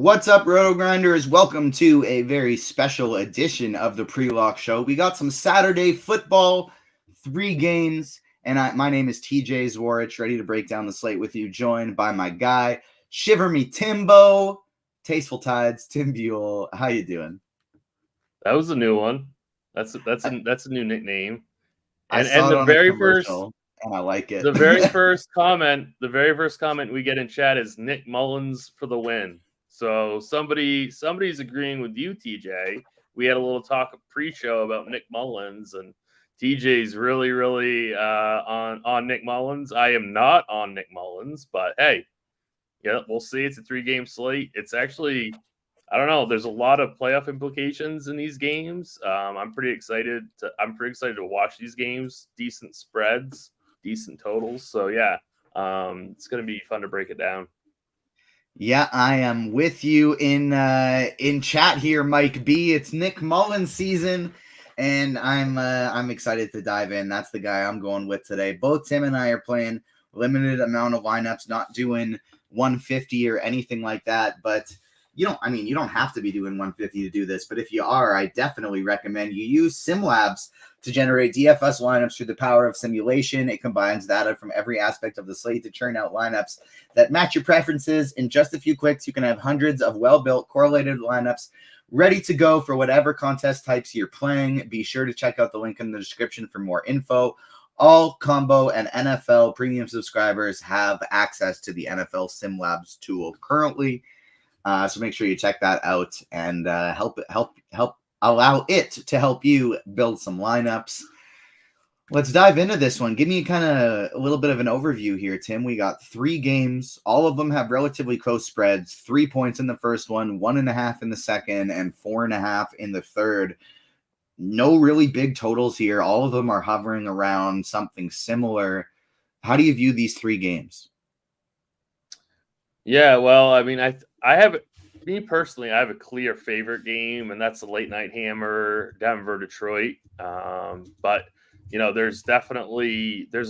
What's up, RotoGrinders? Welcome to a very special edition of the Pre-Lock Show. We got some Saturday football, 3 games, and my name is TJ Zwarych, ready to break down the slate with you, joined by my guy, Shiver Me Timbo, Tasteful Tides, Tim Buell. How you doing? That was a new one. That's a new nickname. And the very first, and I like it. The very first comment we get in chat is Nick Mullins for the win. So somebody's agreeing with you, TJ. We had a little talk pre-show about Nick Mullins, and TJ's really on Nick Mullins. I am not on Nick Mullins, but hey, yeah, we'll see. It's a 3-game slate. It's actually, I don't know. There's a lot of playoff implications in these games. I'm pretty excited to watch these games. Decent spreads, decent totals. So yeah, it's gonna be fun to break it down. Yeah, I am with you in chat here, Mike B. It's Nick Mullins season, and I'm excited to dive in. That's the guy I'm going with today. Both Tim and I are playing limited amount of lineups, not doing 150 or anything like that. But you don't have to be doing 150 to do this. But if you are, I definitely recommend you use SimLabs to generate DFS lineups through the power of simulation. It combines data from every aspect of the slate to churn out lineups that match your preferences. In just a few clicks, you can have hundreds of well-built correlated lineups ready to go for whatever contest types you're playing. Be sure to check out the link in the description for more info. All combo and NFL premium subscribers have access to the NFL SimLabs tool currently. So make sure you check that out and help allow it to help you build some lineups. Let's dive into this one. Give me kind of a little bit of an overview here, Tim. We got 3 games. All of them have relatively close spreads. 3 points in the first one, 1.5 in the second, and 4.5 in the third. No really big totals here. All of them are hovering around something similar. How do you view these 3 games? Yeah, well, I mean, me personally, I have a clear favorite game, and that's the late night hammer, Denver, Detroit. But there's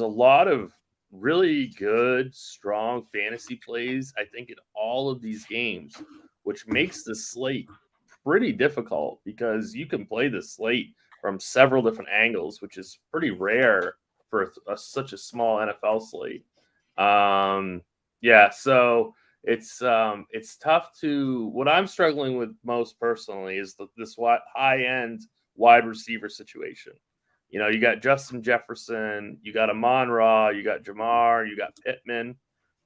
a lot of really good, strong fantasy plays, I think, in all of these games, which makes the slate pretty difficult because you can play the slate from several different angles, which is pretty rare for such a small NFL slate. So it's tough to. What I'm struggling with most personally is this high-end wide receiver situation. You got Justin Jefferson, you got Amon-Ra, you got Jamar, you got Pittman.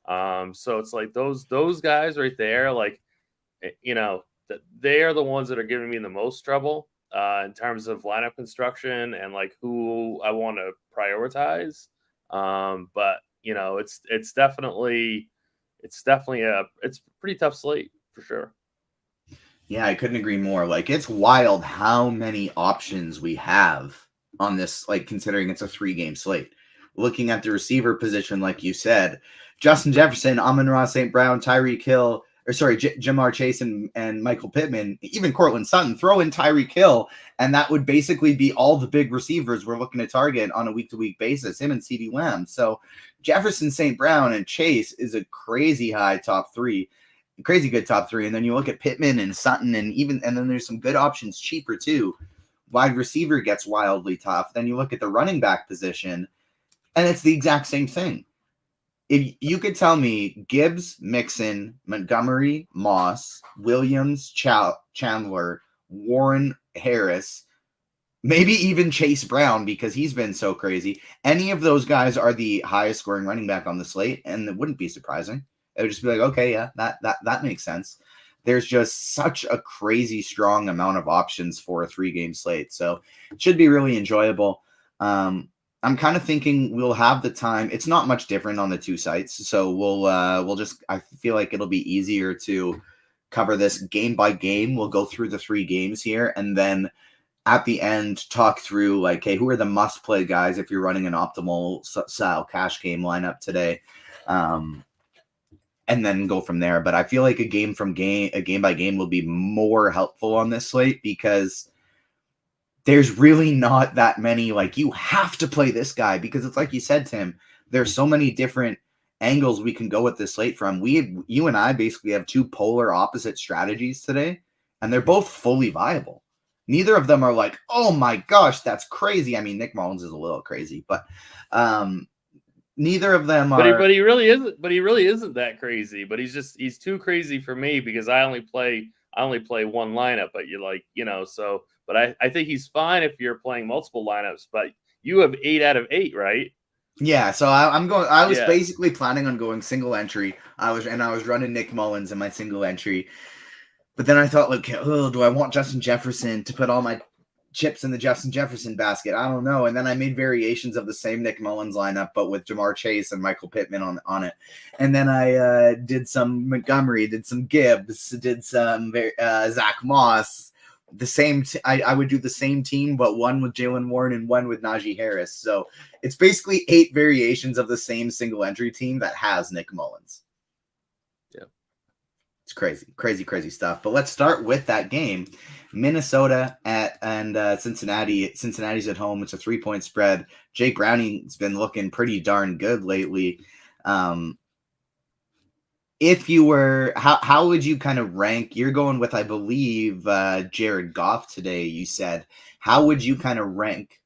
So it's like those guys right there, like, they are the ones that are giving me the most trouble in terms of lineup construction and like who I want to prioritize. But it's definitely a pretty tough slate for sure. Yeah, I couldn't agree more. Like, it's wild how many options we have on this, like, considering it's a 3-game slate. Looking at the receiver position, like you said, Justin Jefferson, Amon-Ra St. Brown, Tyreek Hill, Jamar Chase and Michael Pittman, even Cortland Sutton. Throw in Tyreek Hill, and that would basically be all the big receivers we're looking to target on a week-to-week basis, him and CeeDee Lamb. So Jefferson, St. Brown, and Chase is a crazy high top 3, crazy good top 3. And then you look at Pittman and Sutton, and then there's some good options cheaper too. Wide receiver gets wildly tough. Then you look at the running back position, and it's the exact same thing. If you could tell me Gibbs, Mixon, Montgomery, Moss, Williams, Chandler, Warren, Harris, maybe even Chase Brown, because he's been so crazy, any of those guys are the highest scoring running back on the slate, and it wouldn't be surprising. It would just be like, okay, yeah, that makes sense. There's just such a crazy strong amount of options for a 3-game slate, so it should be really enjoyable. I'm kind of thinking we'll have the time. It's not much different on the 2 sites, so we'll just. I feel like it'll be easier to cover this game by game. We'll go through the 3 games here, and then at the end talk through like, hey, who are the must-play guys if you're running an optimal style cash game lineup today, and then go from there. But I feel like a game by game will be more helpful on this slate because there's really not that many, like, you have to play this guy, because it's like you said, Tim, there's so many different angles we can go with this slate from. You and I basically have two polar opposite strategies today, and they're both fully viable. Neither of them are like, oh my gosh, that's crazy. I mean, Nick Mullins is a little crazy, but neither of them are. But he really isn't. But he really isn't that crazy. But he's too crazy for me because I only play one lineup. But so. But I think he's fine if you're playing multiple lineups. But you have 8 out of 8, right? Yeah, so I'm going. I was basically planning on going single entry. I was running Nick Mullins in my single entry, but then I thought, like, do I want Justin Jefferson to put all my chips in the Justin Jefferson basket? I don't know. And then I made variations of the same Nick Mullins lineup, but with Jamar Chase and Michael Pittman on it. And then I did some Montgomery, did some Gibbs, did some Zach Moss. The same. I would do the same team, but one with Jaylen Warren and one with Najee Harris. So it's basically 8 variations of the same single entry team that has Nick Mullins. Yeah, it's crazy stuff. But let's start with that game. Minnesota and Cincinnati. Cincinnati's at home. It's a 3-point spread. Jake Browning's been looking pretty darn good lately. If you were, how would you kind of rank? You're going with, I believe, Jared Goff today. You said, how would you kind of rank?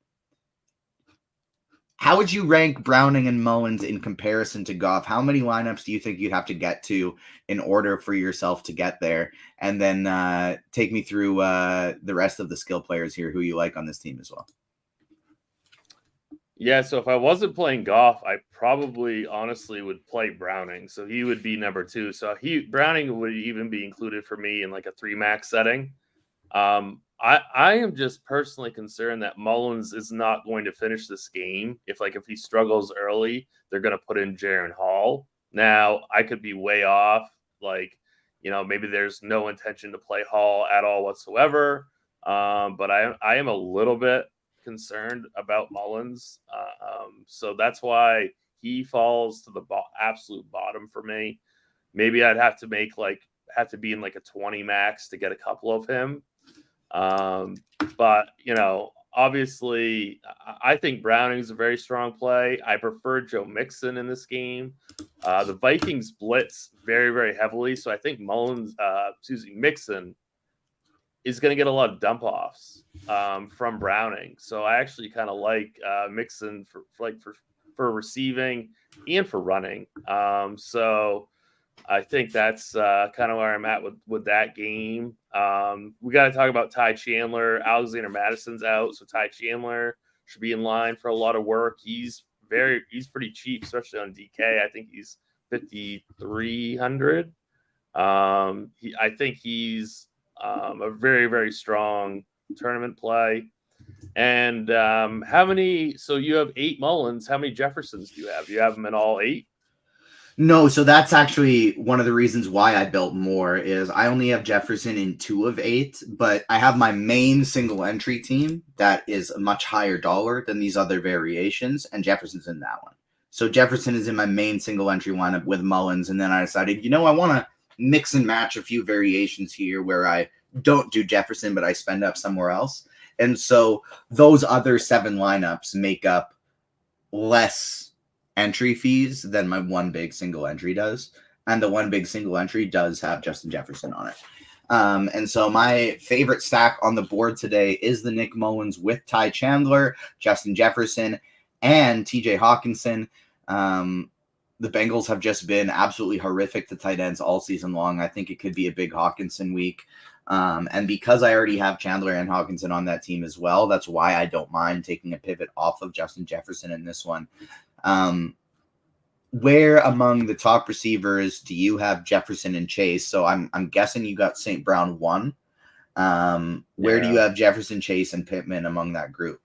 How would you rank Browning and Mullins in comparison to Goff? How many lineups do you think you'd have to get to in order for yourself to get there? And then take me through the rest of the skill players here who you like on this team as well. Yeah, so if I wasn't playing Goff, I probably honestly would play Browning. So he would be number 2. So Browning would even be included for me in like a 3-max setting. I am just personally concerned that Mullins is not going to finish this game. If he struggles early, they're going to put in Jaren Hall. Now, I could be way off. Maybe there's no intention to play Hall at all whatsoever. But I am a little bit concerned about Mullins. So that's why he falls to the absolute bottom for me. Maybe I'd have to be in like a 20 max to get a couple of him. But obviously I think Browning's a very strong play. I prefer Joe Mixon in this game. The Vikings blitz very, very heavily. So I think Mixon is going to get a lot of dump offs from Browning. So I actually kind of like Mixon for receiving and for running. So I think that's kind of where I'm at with that game. We got to talk about Ty Chandler. Alexander Madison's out, so Ty Chandler should be in line for a lot of work. He's pretty cheap, especially on DK. I think he's 5,300. I think he's a very, very strong tournament play. And so you have 8 Mullins. How many Jeffersons do you have? You have them in all 8? No, so that's actually one of the reasons why I built more is I only have Jefferson in 2 of 8, but I have my main single entry team that is a much higher dollar than these other variations, and Jefferson's in that one. So Jefferson is in my main single entry lineup with Mullins, and then I decided, I want to mix and match a few variations here where I don't do Jefferson, but I spend up somewhere else. And so those other 7 lineups make up less entry fees than my one big single entry does. And the one big single entry does have Justin Jefferson on it. And so my favorite stack on the board today is the Nick Mullins with Ty Chandler, Justin Jefferson, and TJ Hawkinson. The Bengals have just been absolutely horrific to tight ends all season long. I think it could be a big Hawkinson week. And because I already have Chandler and Hawkinson on that team as well, that's why I don't mind taking a pivot off of Justin Jefferson in this one. Where among the top receivers do you have Jefferson and Chase? So I'm guessing you got St. Brown 1. Where do you have Jefferson, Chase, and Pittman among that group?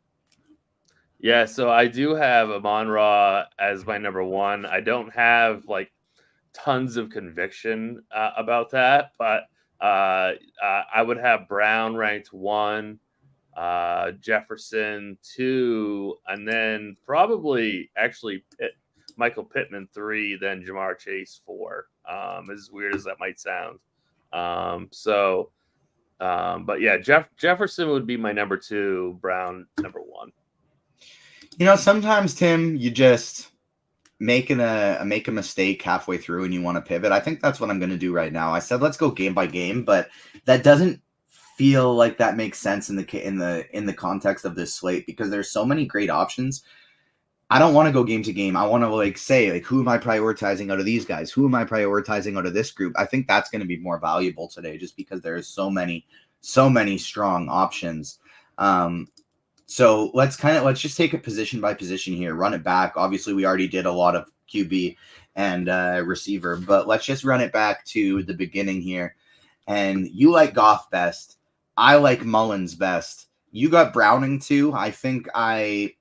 Yeah, so I do have Amon-Ra as my number 1. I don't have tons of conviction about that, but I would have Brown ranked 1, Jefferson 2, and then probably actually Michael Pittman 3, then Jamar Chase 4. As weird as that might sound. But yeah, Jefferson would be my number 2, Brown number 1. Sometimes, Tim, you just make a mistake halfway through and you want to pivot, I think that's what I'm going to do right now. I said let's go game by game, but that doesn't feel like that makes sense in the context of this slate because there's so many great options. I don't want to go game to game. I want to say who am I prioritizing out of these guys? Who am I prioritizing out of this group? I think that's going to be more valuable today just because there's so many strong options. So let's just take it position by position here, run it back. Obviously, we already did a lot of QB and receiver, but let's just run it back to the beginning here. And you like Goff best. I like Mullins best. You got Browning too. I think I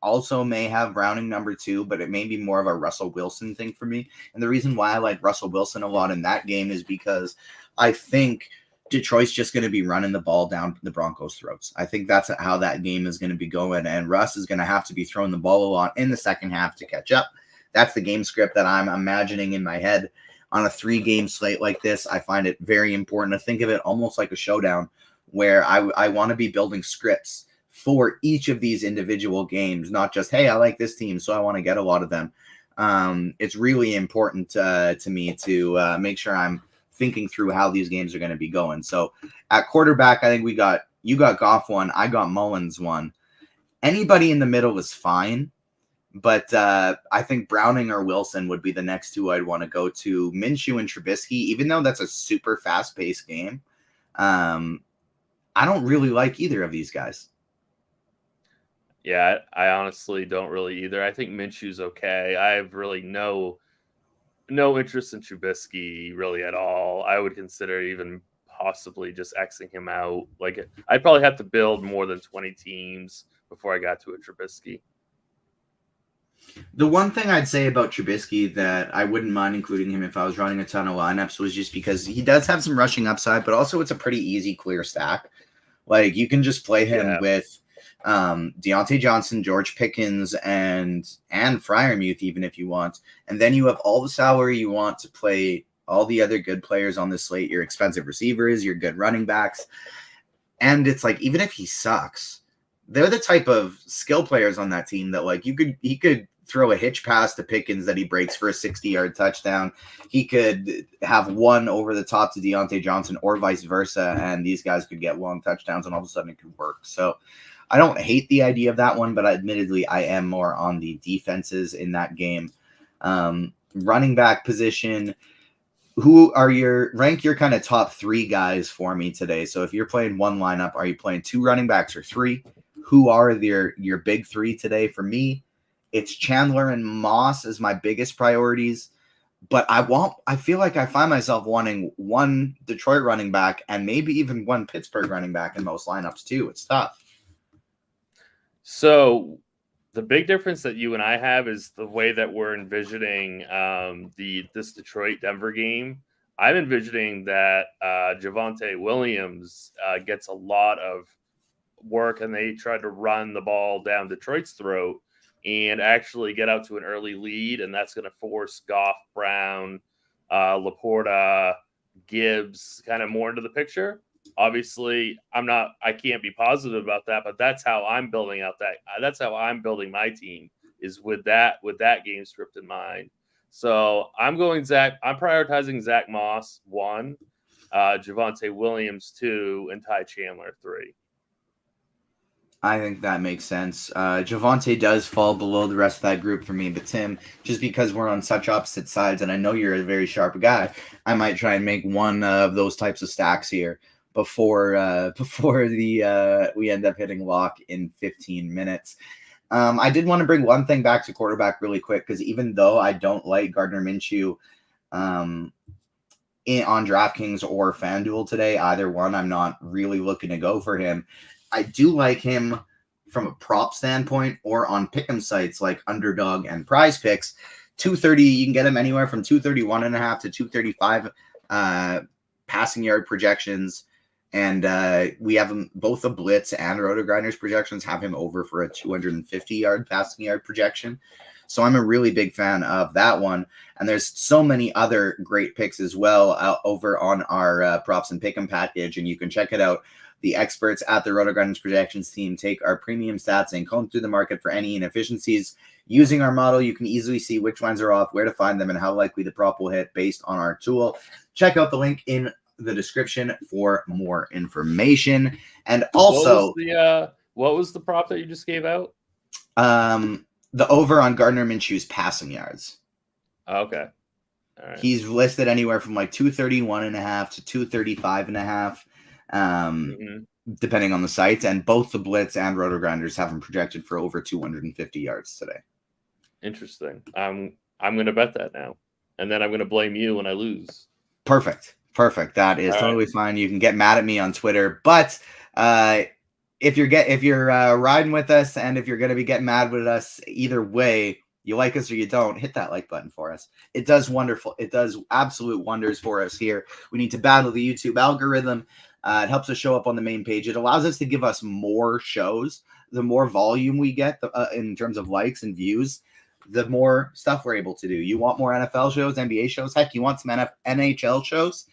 also may have Browning number 2, but it may be more of a Russell Wilson thing for me. And the reason why I like Russell Wilson a lot in that game is because I think Detroit's just going to be running the ball down the Broncos' throats. I think that's how that game is going to be going, and Russ is going to have to be throwing the ball a lot in the second half to catch up. That's the game script that I'm imagining in my head. On a 3-game slate like this, I find it very important to think of it almost like a showdown where I want to be building scripts for each of these individual games, not just, hey, I like this team, so I want to get a lot of them. It's really important to me to make sure I'm thinking through how these games are going to be going. So at quarterback, I think you got Goff 1, I got Mullins 1. Anybody in the middle is fine, but I think Browning or Wilson would be the next 2 I'd want to go to. Minshew and Trubisky, even though that's a super fast-paced game, I don't really like either of these guys. Yeah, I honestly don't really either. I think Minshew's okay. I have really no interest in Trubisky really at all. I would consider even possibly just Xing him out. Like I'd probably have to build more than 20 teams before I got to a Trubisky. The one thing I'd say about Trubisky that I wouldn't mind including him if I was running a ton of lineups was just because he does have some rushing upside, but also it's a pretty easy, clear stack. Like you can just play him with Deontay Johnson, George Pickens, and Freiermuth even if you want. And then you have all the salary you want to play all the other good players on the slate, your expensive receivers, your good running backs. And it's like, even if he sucks, they're the type of skill players on that team that he could throw a hitch pass to Pickens that he breaks for a 60-yard touchdown. He could have one over the top to Deontay Johnson or vice versa, and these guys could get long touchdowns, and all of a sudden it could work. So I don't hate the idea of that one, but admittedly, I am more on the defenses in that game. Running back position, rank your kind of top 3 guys for me today? So if you're playing one lineup, are you playing 2 running backs or 3? Who are your big 3 today? For me, it's Chandler and Moss as my biggest priorities, but I feel like I find myself wanting one Detroit running back and maybe even one Pittsburgh running back in most lineups too. It's tough. So the big difference that you and I have is the way that we're envisioning this Detroit-Denver game. I'm envisioning that Javonte Williams gets a lot of work and they try to run the ball down Detroit's throat and actually get out to an early lead, and that's going to force Goff, Brown, Laporta, Gibbs kind of more into the picture. Obviously, I can't be positive about that, but that's how I'm building that's how I'm building my team, is with that game script in mind. So I'm prioritizing Zach Moss 1, Javonte Williams 2, and Ty Chandler 3. I think that makes sense. Javonte does fall below the rest of that group for me, but Tim, just because we're on such opposite sides, and I know you're a very sharp guy, I might try and make one of those types of stacks here before we end up hitting lock in 15 minutes. I did want to bring one thing back to quarterback really quick, because even though I don't like Gardner Minshew on DraftKings or FanDuel today, either one, I'm not really looking to go for him. I do like him from a prop standpoint or on pick'em sites like Underdog and Prize Picks. 230, you can get him anywhere from 231.5 to 235 passing yard projections. And we have him, both the Blitz and RotoGrinders projections have him over for a 250-yard passing yard projection. So I'm a really big fan of that one. And there's so many other great picks as well over on our props and pick'em package. And you can check it out. The experts at the RotoGrinders projections team take our premium stats and comb through the market for any inefficiencies. Using our model, you can easily see which lines are off, where to find them, and how likely the prop will hit based on our tool. Check out the link in the description for more information. And also, what was the prop that you just gave out? The over on Gardner Minshew's passing yards. Okay. All right. He's listed anywhere from like 231.5 to 235.5, depending on the sites. And both the Blitz and RotoGrinders have him projected for over 250 yards today. Interesting. I'm going to bet that now, and then I'm going to blame you when I lose. Perfect. That is totally fine. You can get mad at me on Twitter, but if you're riding with us, and if you're going to be getting mad with us, either way, you like us or you don't, hit that like button for us. It does wonderful. It does absolute wonders for us here. We need to battle the YouTube algorithm. It helps us show up on the main page. It allows us to give us more shows. The more volume we get in terms of likes and views, the more stuff we're able to do. You want more NFL shows, NBA shows? Heck, you want some NHL shows?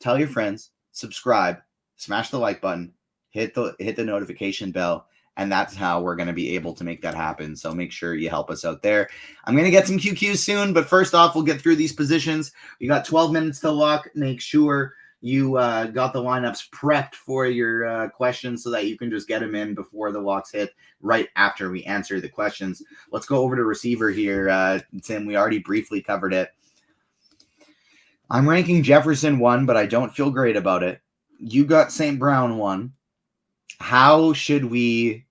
Tell your friends, subscribe, smash the like button, hit the notification bell, and that's how we're going to be able to make that happen. So make sure you help us out there. I'm going to get some QQs soon, but first off, we'll get through these positions. We got 12 minutes to lock. Make sure you got the lineups prepped for your questions so that you can just get them in before the locks hit right after we answer the questions. Let's go over to receiver here. Tim, we already briefly covered it. I'm ranking Jefferson 1, but I don't feel great about it. You got St. Brown 1. How should we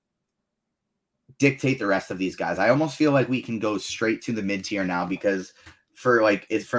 dictate the rest of these guys? I almost feel like we can go straight to the mid tier now, because for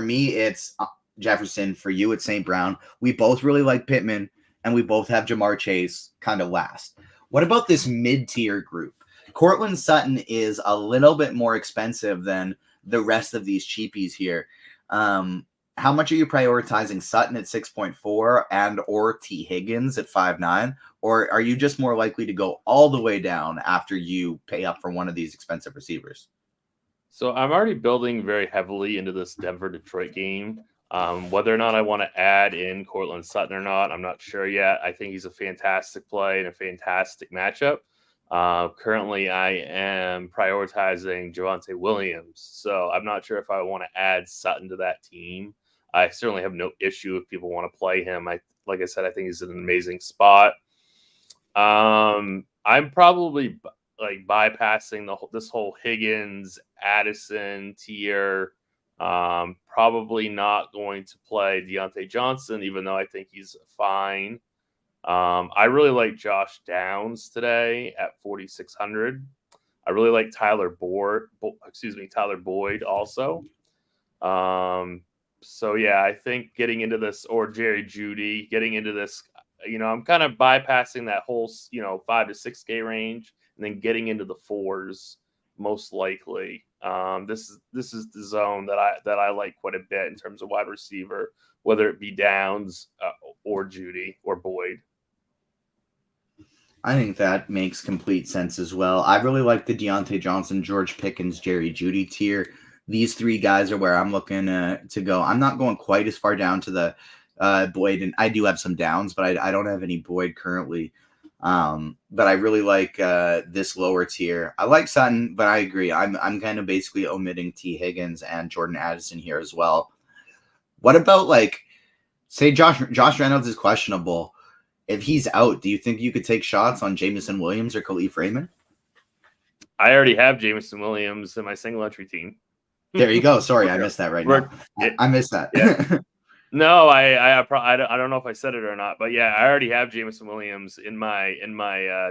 me, it's Jefferson. For you, it's St. Brown. We both really like Pittman, and we both have Jamar Chase kind of last. What about this mid tier group? Cortland Sutton is a little bit more expensive than the rest of these cheapies here. How much are you prioritizing Sutton at 6.4 and or T. Higgins at 5.9? Or are you just more likely to go all the way down after you pay up for one of these expensive receivers? So I'm already building very heavily into this Denver-Detroit game. Whether or not I want to add in Cortland Sutton or not, I'm not sure yet. I think he's a fantastic play and a fantastic matchup. Currently, I am prioritizing Javonte Williams. So I'm not sure if I want to add Sutton to that team. I certainly have no issue if people want to play him. Like I said, I think he's in an amazing spot. I'm probably bypassing this whole Higgins, Addison tier. Probably not going to play Deontay Johnson, even though I think he's fine. I really like Josh Downs today at 4,600. I really like Tyler Boyd also. So yeah, I think getting into this, or Jerry Jeudy, getting into this, I'm kind of bypassing that whole, 5 to 6K range, and then getting into the 4s most likely. This is the zone that I like quite a bit in terms of wide receiver, whether it be Downs or Jeudy or Boyd. I think that makes complete sense as well. I really like the Deontay Johnson, George Pickens, Jerry Jeudy tier. These three guys are where I'm looking to go. I'm not going quite as far down to the Boyd, and I do have some Downs, but I don't have any Boyd currently. But I really like this lower tier. I like Sutton, but I agree. I'm kind of basically omitting T. Higgins and Jordan Addison here as well. What about say Josh Reynolds is questionable? If he's out, do you think you could take shots on Jameson Williams or Khalif Raymond? I already have Jameson Williams in my single entry team. There you go. Sorry, I missed that now. I missed that. Yeah. No, I don't know if I said it or not, but yeah, I already have Jameson Williams in my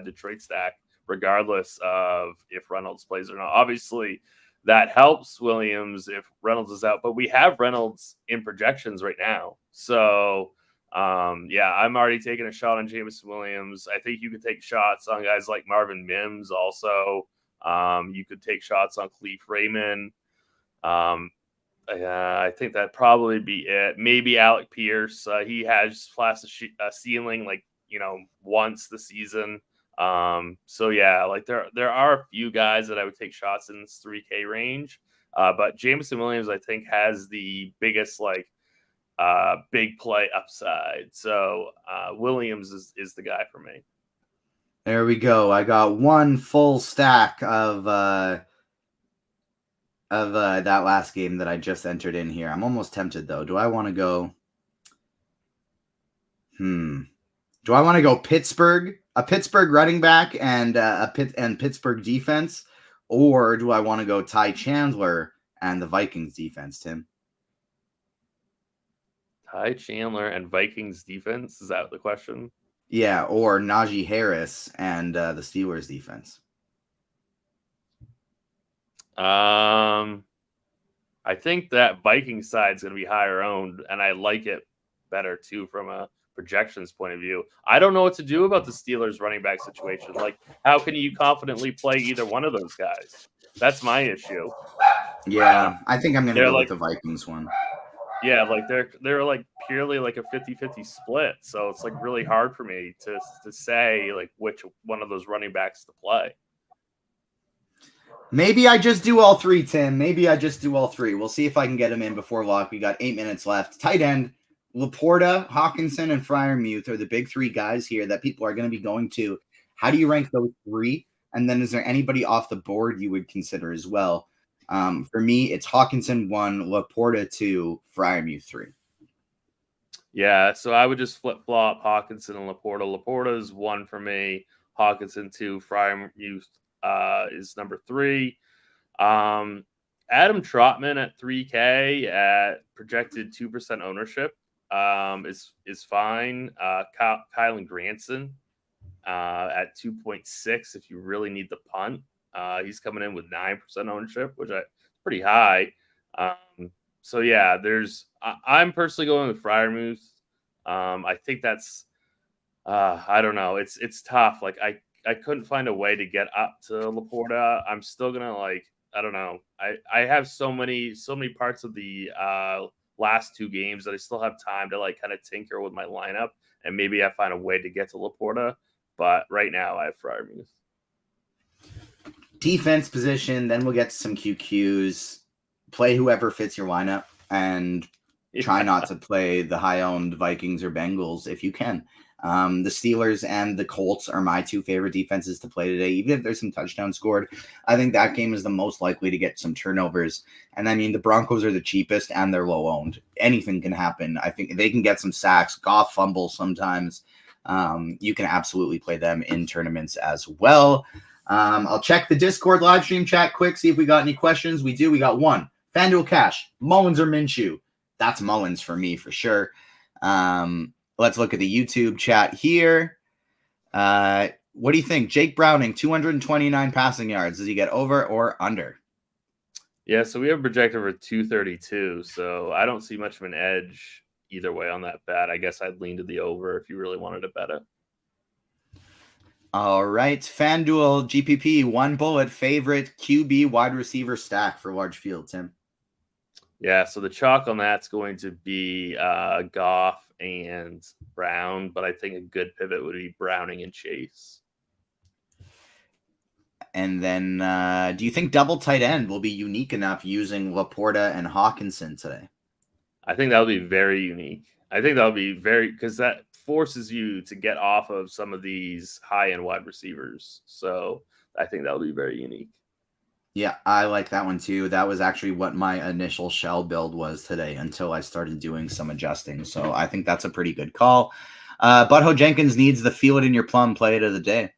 Detroit stack, regardless of if Reynolds plays or not. Obviously, that helps Williams if Reynolds is out, but we have Reynolds in projections right now. So, yeah, I'm already taking a shot on Jameson Williams. I think you could take shots on guys like Marvin Mims also. You could take shots on Khalif Raymond. I think that'd probably be it. Maybe Alec Pierce. He has flashed a ceiling once this season. So yeah, there are a few guys that I would take shots in this 3K range. But Jameson Williams, I think, has the biggest big play upside. So Williams is the guy for me. There we go. I got one full stack of of that last game that I just entered in here. I'm almost tempted though. Do I want to go? Do I want to go Pittsburgh, a Pittsburgh running back and Pittsburgh defense, or do I want to go Ty Chandler and the Vikings defense, Tim? Ty Chandler and Vikings defense? Is that the question? Yeah, or Najee Harris and the Steelers defense. I think that Viking side is going to be higher owned, and I like it better too from a projections point of view. I don't know what to do about the Steelers running back situation. Like, how can you confidently play either one of those guys? That's my issue. Yeah, I think I'm going to go like, with the Vikings one. Yeah, like they're like purely like a 50-50 split. So it's like really hard for me to say like which one of those running backs to play. Maybe I just do all three, Tim. Maybe I just do all three. We'll see if I can get them in before lock. We got 8 minutes left. Tight end, Laporta, Hawkinson, and Freiermuth are the big three guys here that people are going to be going to. How do you rank those three? And then is there anybody off the board you would consider as well? For me, it's Hawkinson 1, Laporta 2, Freiermuth 3. Yeah, so I would just flip-flop Hawkinson and Laporta. Laporta is 1 for me. Hawkinson 2, Freiermuth is number 3. Adam Trotman at 3K at projected 2% ownership is fine. Kylan Granson at 2.6 if you really need the punt. He's coming in with 9% ownership, which is pretty high. So yeah, I'm personally going with Freiermuth. I think that's I don't know. It's tough. Like I couldn't find a way to get up to Laporta. I'm still gonna I don't know. I have so many parts of the last 2 games that I still have time to kind of tinker with my lineup, and maybe I find a way to get to Laporta. But right now I have Freiermuth. Defense position, then we'll get to some QQs. Play whoever fits your lineup, and try not to play the high-owned Vikings or Bengals if you can. The Steelers and the Colts are my 2 favorite defenses to play today. Even if there's some touchdowns scored, I think that game is the most likely to get some turnovers. And I mean, the Broncos are the cheapest and they're low-owned. Anything can happen. I think they can get some sacks. Goff fumbles sometimes. You can absolutely play them in tournaments as well. I'll check the Discord live stream chat quick, see if we got any questions. We do. We got one. FanDuel Cash, Mullins or Minshew? That's Mullins for me for sure. Let's look at the YouTube chat here. What do you think? Jake Browning, 229 passing yards. Does he get over or under? Yeah, so we have projected for 232, so I don't see much of an edge either way on that bet. I guess I'd lean to the over if you really wanted to bet it. All right, FanDuel GPP, one bullet favorite QB wide receiver stack for large field, Tim. Yeah, so the chalk on that's going to be Goff and Brown, but I think a good pivot would be Browning and Chase. And then do you think double tight end will be unique enough using Laporta and Hawkinson today? I think that would be very unique. I think that would be because that forces you to get off of some of these high-end wide receivers. So I think that would be very unique. Yeah, I like that one too. That was actually what my initial shell build was today until I started doing some adjusting. So I think that's a pretty good call. Butthole Jenkins needs the feel it in your plum play of the day.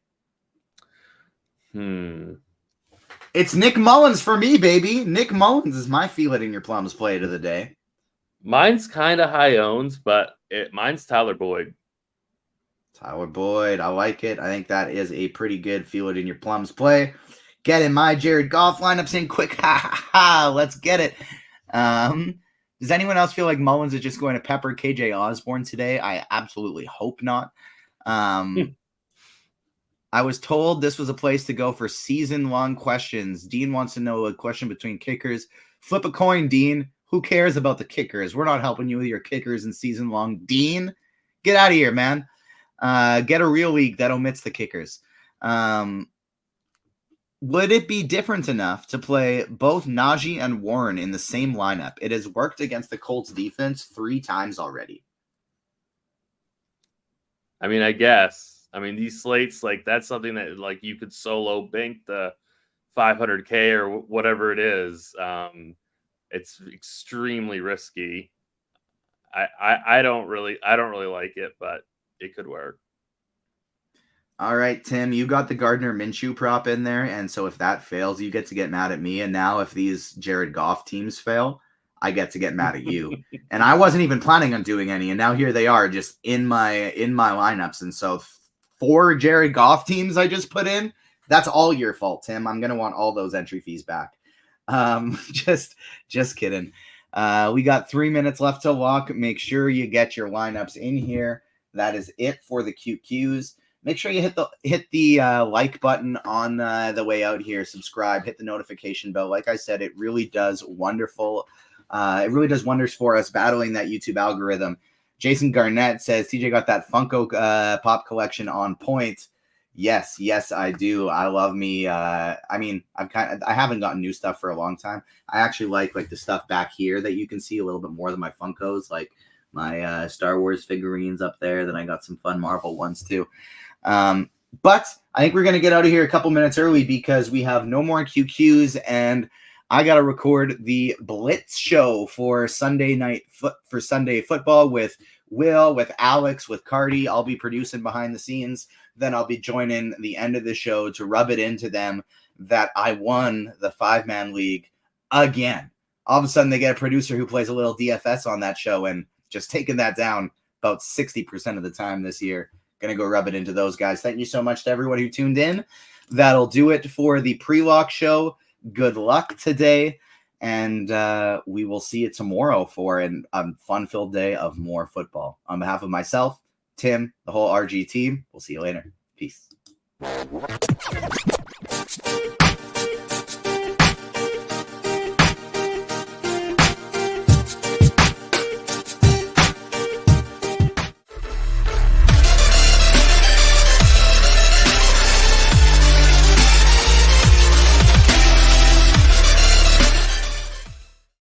It's Nick Mullins for me, baby. Nick Mullins is my feel it in your plums play of the day. Mine's kind of high owns, but mine's Tyler Boyd. Tyler Boyd, I like it. I think that is a pretty good feel it in your plums play. Get in my Jared Goff lineups in quick. Ha ha ha. Let's get it. Does anyone else feel like Mullins is just going to pepper KJ Osborne today? I absolutely hope not. I was told this was a place to go for season-long questions. Dean wants to know a question between kickers. Flip a coin, Dean. Who cares about the kickers? We're not helping you with your kickers in season-long. Dean, get out of here, man. Get a real league that omits the kickers. Would it be different enough to play both Najee and Warren in the same lineup? It has worked against the Colts defense 3 times already. I mean, I guess. I mean, these slates, that's something that you could solo bank the 500K or whatever it is. It's extremely risky. I don't really like it, but it could work. All right, Tim, you got the Gardner Minshew prop in there, and so if that fails, you get to get mad at me. And now if these Jared Goff teams fail, I get to get mad at you. And I wasn't even planning on doing any, and now here they are, just in my lineups. And so 4 Jared Goff teams I just put in. That's all your fault, Tim. I'm gonna want all those entry fees back. Just kidding. We got 3 minutes left to walk. Make sure you get your lineups in here. That is it for the QQs. Make sure you hit the like button on the way out here. Subscribe, hit the notification bell. Like I said, it really does wonderful. It really does wonders for us battling that YouTube algorithm. Jason Garnett says TJ got that Funko Pop collection on point. Yes, I do. I love me. I haven't gotten new stuff for a long time. I actually like the stuff back here that you can see a little bit more than my Funkos, like my Star Wars figurines up there. Then I got some fun Marvel ones too. But I think we're going to get out of here a couple minutes early because we have no more QQs and I got to record the Blitz show for Sunday football with Will, with Alex, with Cardi. I'll be producing behind the scenes. Then I'll be joining the end of the show to rub it into them that I won the 5-man league again. All of a sudden they get a producer who plays a little DFS on that show and just taking that down about 60% of the time this year. Going to go rub it into those guys. Thank you so much to everyone who tuned in. That'll do it for the pre-lock show. Good luck today. And we will see you tomorrow for a fun-filled day of more football. On behalf of myself, Tim, the whole RG team, we'll see you later. Peace.